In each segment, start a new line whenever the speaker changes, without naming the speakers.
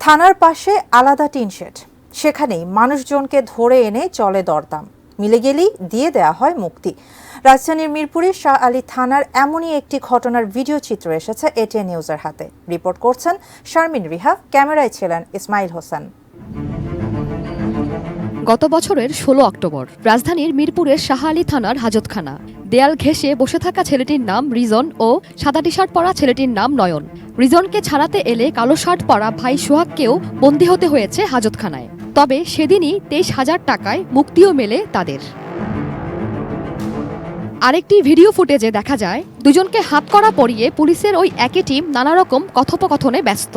থানার পাশে আলাদা টিনশেড, সেখানেই মানুষজনকে ধরে এনে চলে দরদাম, মিলে গেলেই দিয়ে দেয়া হয় মুক্তি। রাজধানীর মিরপুরের শাহ আলী থানার এমনই একটি ঘটনার ভিডিও চিত্র এসেছে এটিএন নিউজের হাতে। রিপোর্ট করছেন শারমিন রিহা, ক্যামেরায় ছিলেন ইসমাইল হোসেন।
গত বছরের ১৬ অক্টোবর রাজধানীর মিরপুরের শাহ আলী থানার হাজতখানা। দেয়াল ঘেঁষে বসে থাকা ছেলেটির নাম রিজন ও সাদা টি শার্ট পরা ছেলেটির নাম নয়ন। রিজনকে ছাড়াতে এলে কালো শার্ট পরা ভাই সোহাগকেও বন্দী হতে হয়েছে হাজতখানায়। তবে সেদিনই ২৩,০০০ টাকায় মুক্তিও মেলে তাদের। আরেকটি ভিডিও ফুটেজে দেখা যায় দুজনকে হাতকড়া পরিয়ে পুলিশের ওই একই টিম নানা রকম কথোপকথনে ব্যস্ত।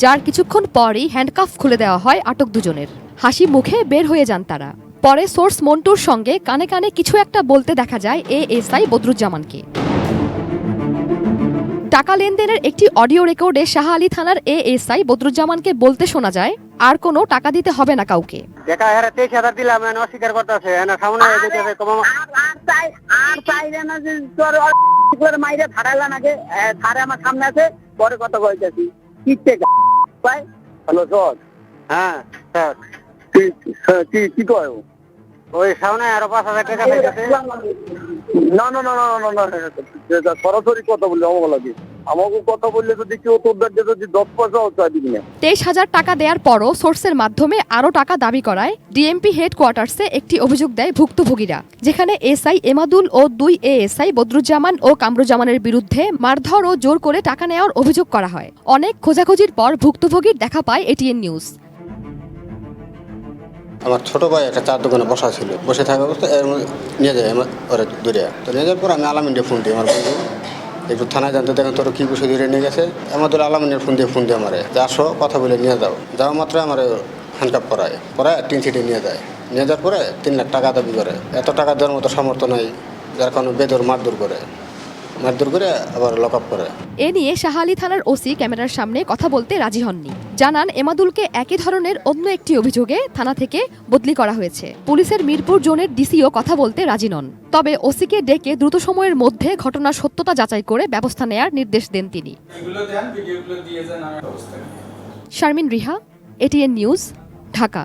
যার কিছুক্ষণ পরই হ্যান্ডকাফ খুলে দেওয়া হয় আটক দুজনের। হাসি মুখে বের হয়ে যান তারা। পরে সোর্স মন্টুর সঙ্গে কানে কানে কিছু একটা বলতে দেখা যায় এএসআই বদরুজ্জামানকে। টাকা লেনদেনের একটি অডিও রেকর্ডে শাহ আলী থানার এএসআই বদরুজ্জামানকে বলতে শোনা যায়, আর কোনো টাকা দিতে হবে না কাউকে।
দেখা হেরা ২৩,০০০ দিলাম, অস্বীকার করতেছে, সামনে মাইরে ছাড়াইলা নাকি ছাড়ে আমার সামনে আছে, পরে কত কইতেছি হ্যালো স্যার। হ্যাঁ স্যার, কি কয় ওই সামনে আরো ৫,০০০ টাকা পাইতেছে। না না না না না না, সরাসরি কথা বললে আমার লাগে। আমাকে কথা বললে যদি কেউ তোর যদি ১০ পয়সাও চাই দিবি না।
২৩,০০০ টাকা দেওয়ার পরও সোর্সের মাধ্যমে আরও টাকা দাবি করায় ডিএমপি হেডকোয়ার্টার্সে একটি অভিযোগ দেয় ভুক্তভোগীরা, যেখানে এসআই এমাদুল ও ২ এএসআই বদরুজ্জামান ও কামরুজ্জামানের বিরুদ্ধে মারধর ও জোর করে টাকা নেওয়ার অভিযোগ করা হয়। অনেক খোঁজাখুঁজির পর ভুক্তভোগীর দেখা পায় এটিএন নিউজ।
আমার ছোট ভাই একটা চার দোকানে বসা ছিল, বসে থাকা অবস্থায় নিয়ে যায় ওরা দূরে। তো নিয়ে যাওয়ার পর আমি আলামিনকে ফোন দিই, আমার বন্ধু একটু থানায় জানতে দেখেন তোর কি বিষয় দূরে নিয়ে গেছে। আমাদের আলামিনের ফোন দিয়ে আমারে যে আসো কথা বলে নিয়ে যাওয়া মাত্র আমার হ্যান্ডকাপ পরায় টিন সিটে নিয়ে যাওয়ার পরে ৩ লাখ টাকা দাবি করে। এত টাকা দেওয়ার মতো সামর্থ্য নাই, যার কারণে বেদর মারধর করে আবার লক আপ করে।
এ নিয়ে শাহ আলী থানার ওসি ক্যামেরার সামনে কথা বলতে রাজি হননি। জানান এমাদুলকে একই ধরনের অন্য একটি অভিযোগে থানা থেকে বদলি করা হয়েছে। পুলিশের মিরপুর জোনের ডিসিও কথা বলতে রাজি নন। তবে ওসিকে ডেকে দ্রুত সময়ের মধ্যে ঘটনার সত্যতা যাচাই করে ব্যবস্থা নেয়ার নির্দেশ দেন তিনি। Sharmin Riha, ATN news, Dhaka.